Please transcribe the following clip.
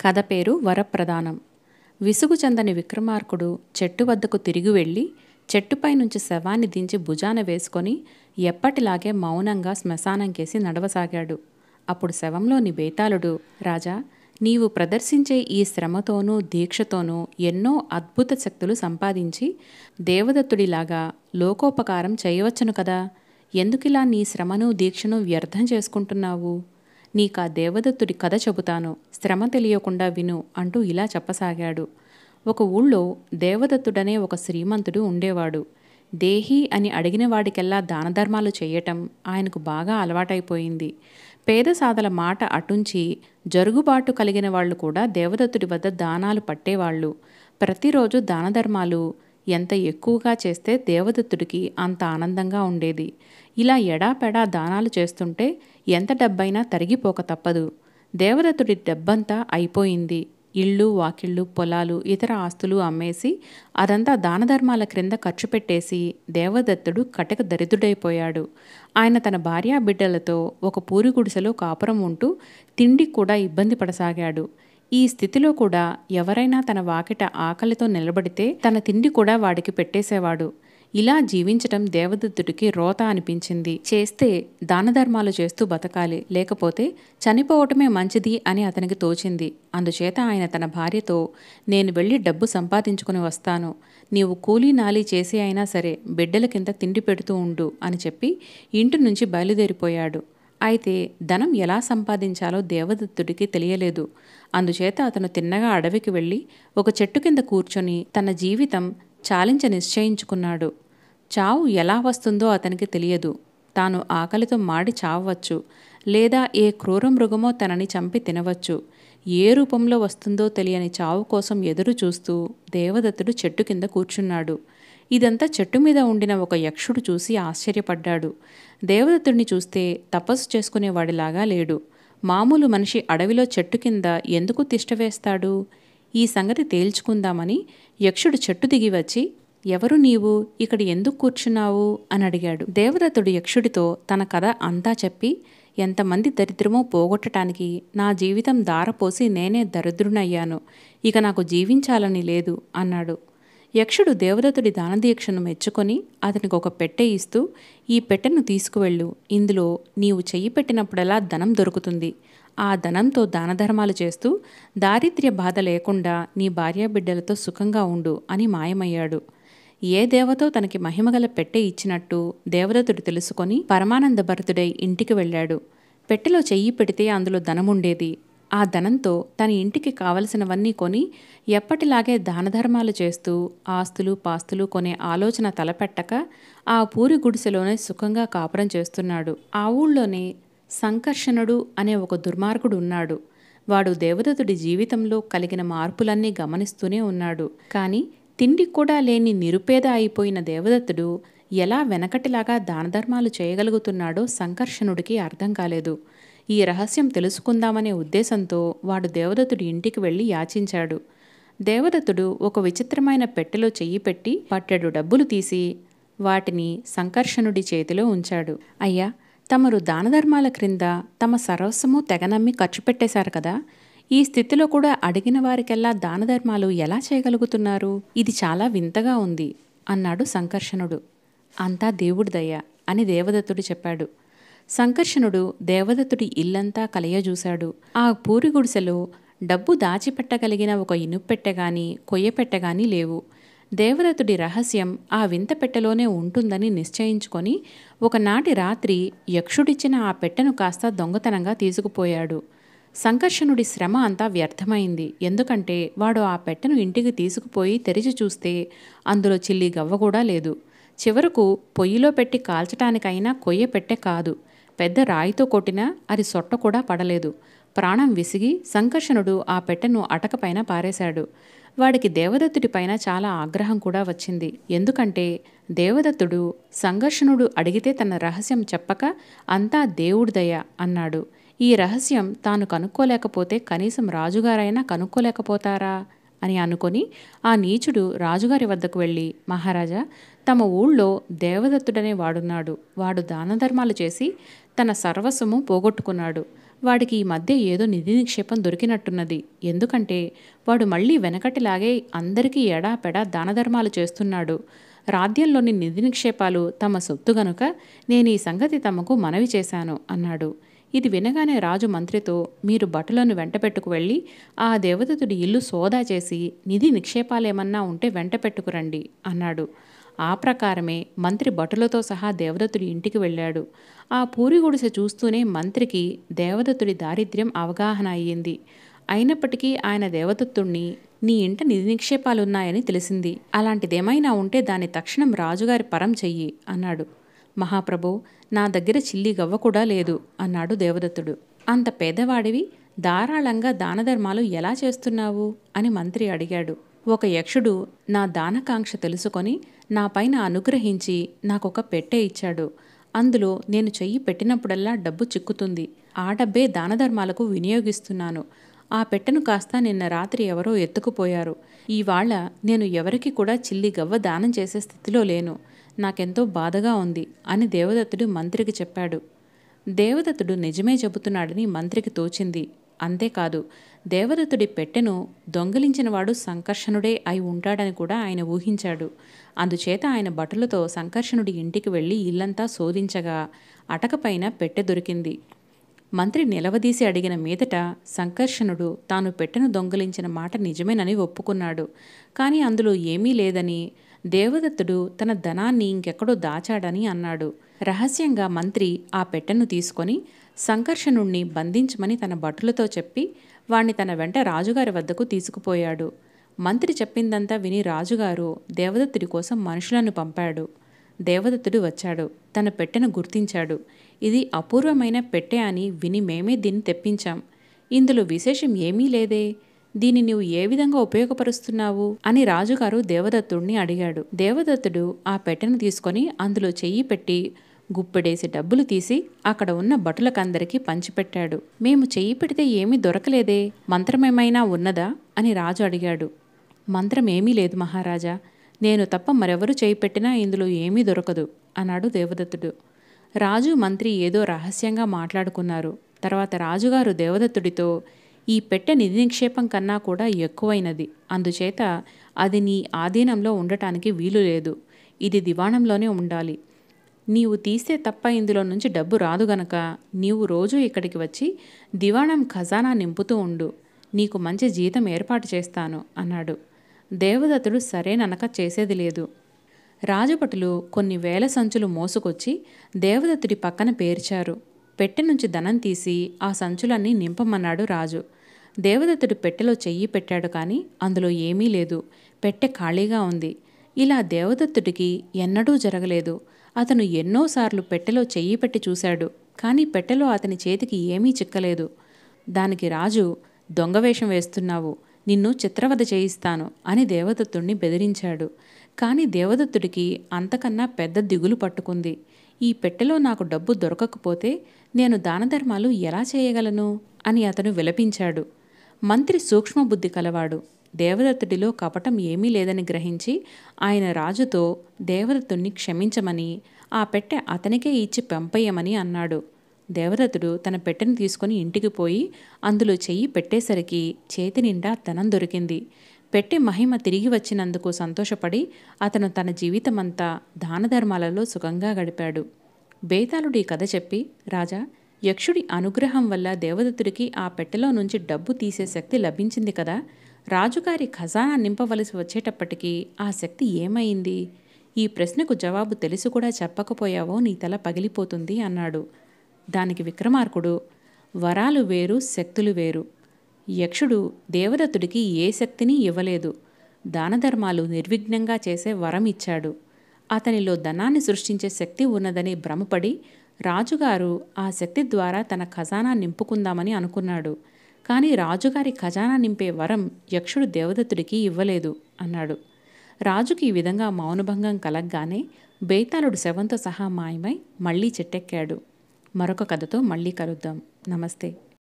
కథ పేరు వరప్రదానం. విసుగు చెందని విక్రమార్కుడు చెట్టు వద్దకు తిరిగి వెళ్ళి చెట్టుపై నుంచి శవాన్ని దించి భుజాన వేసుకొని ఎప్పటిలాగే మౌనంగా శ్మశానంకేసి నడవసాగాడు. అప్పుడు శవంలోని బేతాళుడు, రాజా, నీవు ప్రదర్శించే ఈ శ్రమతోనూ దీక్షతోనూ ఎన్నో అద్భుత శక్తులు సంపాదించి దేవదత్తుడిలాగా లోకోపకారం చేయవచ్చును కదా, ఎందుకిలా నీ శ్రమను దీక్షను వ్యర్థం చేసుకుంటున్నావు? నీకా దేవదత్తుడి కథ చెబుతాను, శ్రమ తెలియకుండా విను అంటూ ఇలా చెప్పసాగాడు. ఒక ఊళ్ళో దేవదత్తుడనే ఒక శ్రీమంతుడు ఉండేవాడు. దేహి అని అడిగిన వాడికెల్లా దానధర్మాలు చేయటం ఆయనకు బాగా అలవాటైపోయింది. పేద సాదల మాట అటుంచి జరుగుబాటు కలిగిన వాళ్ళు కూడా దేవదత్తుడి వద్ద దానాలు పట్టేవాళ్ళు. ప్రతిరోజు దానధర్మాలు ఎంత ఎక్కువగా చేస్తే దేవదత్తుడికి అంత ఆనందంగా ఉండేది. ఇలా ఎడాపెడా దానాలు చేస్తుంటే ఎంత డబ్బైనా తరిగిపోక తప్పదు. దేవదత్తుడి డబ్బంతా అయిపోయింది. ఇళ్ళు, వాకిళ్ళు, పొలాలు, ఇతర ఆస్తులు అమ్మేసి అదంతా దానధర్మాల క్రింద ఖర్చు పెట్టేసి దేవదత్తుడు కటక దరిద్రుడైపోయాడు. ఆయన తన భార్యా బిడ్డలతో ఒక పూరి గుడిసెలో కాపురం ఉంటూ తిండి కూడా ఇబ్బంది పడసాగాడు. ఈ స్థితిలో కూడా ఎవరైనా తన వాకిట ఆకలితో నిలబడితే తన తిండి కూడా వాడికి పెట్టేసేవాడు. ఇలా జీవించటం దేవదత్తుడికి రోత అనిపించింది. చేస్తే దానధర్మాలు చేస్తూ బతకాలి, లేకపోతే చనిపోవటమే మంచిది అని అతనికి తోచింది. అందుచేత ఆయన తన భార్యతో, నేను వెళ్ళి డబ్బు సంపాదించుకుని వస్తాను, నీవు కూలీ నాలీ చేసి అయినా సరే బిడ్డల కింద తిండి పెడుతూ ఉండు అని చెప్పి ఇంటి నుంచి బయలుదేరిపోయాడు. అయితే ధనం ఎలా సంపాదించాలో దేవదత్తుడికి తెలియలేదు. అందుచేత అతను తిన్నగా అడవికి వెళ్ళి ఒక చెట్టు కింద కూర్చొని తన జీవితం చాలించ నిశ్చయించుకున్నాడు. చావు ఎలా వస్తుందో అతనికి తెలియదు. తాను ఆకలితో మాడి చావవచ్చు, లేదా ఏ క్రూర మృగమో తనని చంపి తినవచ్చు. ఏ రూపంలో వస్తుందో తెలియని చావు కోసం ఎదురు చూస్తూ దేవదత్తుడు చెట్టు కింద కూర్చున్నాడు. ఇదంతా చెట్టు మీద ఉండిన ఒక యక్షుడు చూసి ఆశ్చర్యపడ్డాడు. దేవదత్తుడిని చూస్తే తపస్సు చేసుకునేవాడిలాగా లేడు. మామూలు మనిషి అడవిలో చెట్టు కింద ఎందుకు తిష్టవేస్తాడు? ఈ సంగతి తేల్చుకుందామని యక్షుడు చెట్టు దిగి వచ్చి, ఎవరు నీవు, ఇక్కడ ఎందుకు కూర్చున్నావు అని అడిగాడు. దేవదత్తుడు యక్షుడితో తన కథ అంతా చెప్పి, ఎంతమంది దరిద్రమో పోగొట్టడానికి నా జీవితం దారపోసి నేనే దరిద్రునయ్యాను, ఇక నాకు జీవించాలని లేదు అన్నాడు. యక్షుడు దేవదత్తుడి దానదీక్షను మెచ్చుకొని అతనికి ఒక పెట్టె ఇస్తూ, ఈ పెట్టెను తీసుకువెళ్ళు, ఇందులో నీవు చెయ్యి పెట్టినప్పుడల్లా ధనం దొరుకుతుంది. ఆ ధనంతో దానధర్మాలు చేస్తూ దారిద్ర్య బాధ లేకుండా నీ భార్యాబిడ్డలతో సుఖంగా ఉండు అని మాయమయ్యాడు. ఏ దేవతో తనకి మహిమగల పెట్టె ఇచ్చినట్టు దేవదత్తుడు తెలుసుకొని పరమానంద భరితుడై ఇంటికి వెళ్ళాడు. పెట్టెలో చెయ్యి పెడితే అందులో ధనముండేది. ఆ ధనంతో తన ఇంటికి కావలసినవన్నీ కొని ఎప్పటిలాగే దానధర్మాలు చేస్తూ ఆస్తులు పాస్తులు కొనే ఆలోచన తలపెట్టక ఆ పూరి గుడిసెలోనే సుఖంగా కాపురం చేస్తున్నాడు. ఆ ఊళ్ళోనే సంకర్షణుడు అనే ఒక దుర్మార్గుడు ఉన్నాడు. వాడు దేవదత్తుడి జీవితంలో కలిగిన మార్పులన్నీ గమనిస్తూనే ఉన్నాడు. కానీ తిండి కూడా లేని నిరుపేద అయిపోయిన దేవదత్తుడు ఎలా వెనకటిలాగా దానధర్మాలు చేయగలుగుతున్నాడో సంకర్షణుడికి అర్థం కాలేదు. ఈ రహస్యం తెలుసుకుందామనే ఉద్దేశంతో వాడు దేవదత్తుడి ఇంటికి వెళ్ళి యాచించాడు. దేవదత్తుడు ఒక విచిత్రమైన పెట్టెలో చెయ్యి పెట్టి పట్టెడు డబ్బులు తీసి వాటిని సంకర్షణుడి చేతిలో ఉంచాడు. అయ్యా, తమరు దానధర్మాల క్రింద తమ సర్వస్వము తెగనమ్మి ఖర్చు పెట్టేశారు కదా, ఈ స్థితిలో కూడా అడిగిన వారికెల్లా దానధర్మాలు ఎలా చేయగలుగుతున్నారు? ఇది చాలా వింతగా ఉంది అన్నాడు సంకర్షణుడు. అంతా దేవుడి దయ అని దేవదత్తుడు చెప్పాడు. సంకర్షణుడు దేవదత్తుడి ఇల్లంతా కలయజూశాడు. ఆ పూరి గుడిసెలో డబ్బు దాచిపెట్టగలిగిన ఒక ఇనుప్పెట్టెగాని కొయ్యపెట్టెగాని లేవు. దేవదత్తుడి రహస్యం ఆ వింత పెట్టెలోనే ఉంటుందని నిశ్చయించుకొని ఒకనాటి రాత్రి యక్షుడిచ్చిన ఆ పెట్టెను కాస్త దొంగతనంగా తీసుకుపోయాడు. సంకర్షణుడి శ్రమ అంతా వ్యర్థమైంది. ఎందుకంటే వాడు ఆ పెట్టెను ఇంటికి తీసుకుపోయి తెరిచి చూస్తే అందులో చిల్లి గవ్వ కూడా లేదు. చివరకు పొయ్యిలో పెట్టి కాల్చటానికైనా కొయ్య పెట్టె కాదు, పెద్ద రాయితో కొట్టినా అది సొట్ట కూడా పడలేదు. ప్రాణం విసిగి సంకర్షణుడు ఆ పెట్టెను అటకపైన పారేశాడు. వాడికి దేవదత్తుడిపైన చాలా ఆగ్రహం కూడా వచ్చింది. ఎందుకంటే దేవదత్తుడు సంకర్షణుడు అడిగితే తన రహస్యం చెప్పక అంతా దేవుడి దయ అన్నాడు. ఈ రహస్యం తాను కనుక్కోలేకపోతే కనీసం రాజుగారైనా కనుక్కోలేకపోతారా అని అనుకొని ఆ నీచుడు రాజుగారి వద్దకు వెళ్ళి, మహారాజా, తమ ఊళ్ళో దేవదత్తుడనే వాడున్నాడు. వాడు దానధర్మాలు చేసి తన సర్వస్వము పోగొట్టుకున్నాడు. వాడికి ఈ మధ్య ఏదో నిధి నిక్షేపం దొరికినట్టున్నది. ఎందుకంటే వాడు మళ్ళీ వెనకటిలాగే అందరికీ ఎడాపెడా దానధర్మాలు చేస్తున్నాడు. రాజ్యంలోని నిధి నిక్షేపాలు తమ సొత్తు గనుక నేను ఈ సంగతి తమకు మనవి చేశాను అన్నాడు. ఇది వినగానే రాజు మంత్రితో, మీరు భటులను వెంటపెట్టుకు వెళ్ళి ఆ దేవదత్తుడి ఇల్లు సోదా చేసి నిధి నిక్షేపాలేమన్నా ఉంటే వెంటపెట్టుకురండి అన్నాడు. ఆ ప్రకారమే మంత్రి భటులతో సహా దేవదత్తుడి ఇంటికి వెళ్ళాడు. ఆ పూరి గుడిసె చూస్తూనే మంత్రికి దేవదత్తుడి దారిద్ర్యం అవగాహన అయ్యింది. అయినప్పటికీ ఆయన దేవదత్తుణ్ణి, నీ ఇంట నిధి నిక్షేపాలున్నాయని తెలిసింది, అలాంటిదేమైనా ఉంటే దాన్ని తక్షణం రాజుగారి పరం చెయ్యి అన్నాడు. మహాప్రభు, నా దగ్గర చిల్లి గవ్వ కూడా లేదు అన్నాడు దేవదత్తుడు. అంత పేదవాడివి ధారాళంగా దానధర్మాలు ఎలా చేస్తున్నావు అని మంత్రి అడిగాడు. ఒక యక్షుడు నా దానకాంక్ష తెలుసుకొని నా పైన అనుగ్రహించి నాకొక పెట్టె ఇచ్చాడు. అందులో నేను చెయ్యి పెట్టినప్పుడల్లా డబ్బు చిక్కుతుంది. ఆ డబ్బే దానధర్మాలకు వినియోగిస్తున్నాను. ఆ పెట్టెను కాస్త నిన్న రాత్రి ఎవరో ఎత్తుకుపోయారు. ఇవాళ నేను ఎవరికి కూడా చిల్లి గవ్వ దానం చేసే స్థితిలో లేను. నాకెంతో బాధగా ఉంది అని దేవదత్తుడు మంత్రికి చెప్పాడు. దేవదత్తుడు నిజమే చెబుతున్నాడని మంత్రికి తోచింది. అంతేకాదు, దేవదత్తుడి పెట్టెను దొంగిలించినవాడు సంకర్షణుడే అయి ఉంటాడని కూడా ఆయన ఊహించాడు. అందుచేత ఆయన భటులతో సంకర్షణుడి ఇంటికి వెళ్ళి ఇల్లంతా శోధించగా అటకపైన పెట్టె దొరికింది. మంత్రి నిలవదీసి అడిగిన మీదట సంకర్షణుడు తాను పెట్టెను దొంగిలించిన మాట నిజమేనని ఒప్పుకున్నాడు. కానీ అందులో ఏమీ లేదని, దేవదత్తుడు తన ధనాన్ని ఇంకెక్కడో దాచాడని అన్నాడు. రహస్యంగా మంత్రి ఆ పెట్టెను తీసుకొని సంకర్షణుణ్ణి బంధించమని తన భటులతో చెప్పి వాణ్ణి తన వెంట రాజుగారి వద్దకు తీసుకుపోయాడు. మంత్రి చెప్పిందంతా విని రాజుగారు దేవదత్తుడి కోసం మనుషులను పంపాడు. దేవదత్తుడు వచ్చాడు. తన పెట్టెను గుర్తించాడు. ఇది అపూర్వమైన పెట్టె అని విని మేమే దీన్ని తెప్పించాం. ఇందులో విశేషం ఏమీ లేదే. దీన్ని నువ్వు ఏ విధంగా ఉపయోగపరుస్తున్నావు అని రాజుగారు దేవదత్తుడిని అడిగాడు. దేవదత్తుడు ఆ పెట్టెను తీసుకొని అందులో చెయ్యి పెట్టి గుప్పెడేసి డబ్బులు తీసి అక్కడ ఉన్న భటులకందరికీ పంచిపెట్టాడు. మేము చెయ్యి పెడితే ఏమీ దొరకలేదే, మంత్రమేమైనా ఉన్నదా అని రాజు అడిగాడు. మంత్రమేమీ లేదు మహారాజా, నేను తప్ప మరెవరు చేయి పెట్టినా ఇందులో ఏమీ దొరకదు అన్నాడు దేవదత్తుడు. రాజు మంత్రి ఏదో రహస్యంగా మాట్లాడుకున్నారు. తర్వాత రాజుగారు దేవదత్తుడితో, ఈ పెట్టె నిధి నిక్షేపం కన్నా కూడా ఎక్కువైనది, అందుచేత అది నీ ఆధీనంలో ఉండటానికి వీలు లేదు. ఇది దివాణంలోనే ఉండాలి. నీవు తీస్తే తప్ప ఇందులో నుంచి డబ్బు రాదు గనక నీవు రోజూ ఇక్కడికి వచ్చి దివాణం ఖజానా నింపుతూ ఉండు. నీకు మంచి జీతం ఏర్పాటు చేస్తాను అన్నాడు. దేవదత్తుడు సరేననక చేసేది లేదు. రాజభటులు కొన్ని వేల సంచులు మోసుకొచ్చి దేవదత్తుడి పక్కన పేర్చారు. పెట్టె నుంచి ధనం తీసి ఆ సంచులన్నీ నింపమన్నాడు రాజు. దేవదత్తుడు పెట్టెలో చెయ్యి పెట్టాడు కానీ అందులో ఏమీ లేదు. పెట్టె ఖాళీగా ఉంది. ఇలా దేవదత్తుడికి ఎన్నడూ జరగలేదు. అతను ఎన్నోసార్లు పెట్టెలో చెయ్యి పెట్టి చూశాడు. కానీ పెట్టెలో అతని చేతికి ఏమీ చిక్కలేదు. దానికి రాజు, దొంగవేషం వేస్తున్నావు, నిన్ను చిత్రవధ చేయిస్తాను అని దేవదత్తుడిని బెదిరించాడు. కానీ దేవదత్తుడికి అంతకన్నా పెద్ద దిగులు పట్టుకుంది. ఈ పెట్టెలో నాకు డబ్బు దొరకకపోతే నేను దానధర్మాలు ఎలా చేయగలను అని అతను విలపించాడు. మంత్రి సూక్ష్మబుద్ధి కలవాడు. దేవదత్తుడిలో కపటం ఏమీ లేదని గ్రహించి ఆయన రాజుతో దేవదత్తుణ్ణి క్షమించమని ఆ పెట్టె అతనికే ఇచ్చి పంపేయమని అన్నాడు. దేవదత్తుడు తన పెట్టెను తీసుకుని ఇంటికి పోయి అందులో చెయ్యి పెట్టేసరికి చేతి నిండా ధనం దొరికింది. పెట్టె మహిమ తిరిగి వచ్చినందుకు సంతోషపడి అతను తన జీవితమంతా దానధర్మాలలో సుఖంగా గడిపాడు. బేతాళుడు ఈ కథ చెప్పి, రాజా, యక్షుడి అనుగ్రహం వల్ల దేవదత్తుడికి ఆ పెట్టెలో నుంచి డబ్బు తీసే శక్తి లభించింది కదా, రాజుగారి ఖజానా నింపవలసి వచ్చేటప్పటికీ ఆ శక్తి ఏమైంది? ఈ ప్రశ్నకు జవాబు తెలిసి కూడా చెప్పకపోయావో నీ తల పగిలిపోతుంది అన్నాడు. దానికి విక్రమార్కుడు, వరాలు వేరు, శక్తులు వేరు. యక్షుడు దేవదత్తుడికి ఏ శక్తిని ఇవ్వలేదు. దానధర్మాలు నిర్విఘ్నంగా చేసే వరం ఇచ్చాడు. అతనిలో ధనాన్ని సృష్టించే శక్తి ఉన్నదని భ్రమపడి రాజుగారు ఆ శక్తి ద్వారా తన ఖజానా నింపుకుందామని అనుకున్నాడు. కానీ రాజుగారి ఖజానా నింపే వరం యక్షుడు దేవదత్తుడికి ఇవ్వలేదు అన్నాడు. రాజుకి ఈ విధంగా మౌనభంగం కలగ్గానే బేతాళుడు శవంతో సహా మాయమై మళ్లీ చెట్టెక్కాడు. మరొక కథతో మళ్ళీ కలుద్దాం. నమస్తే.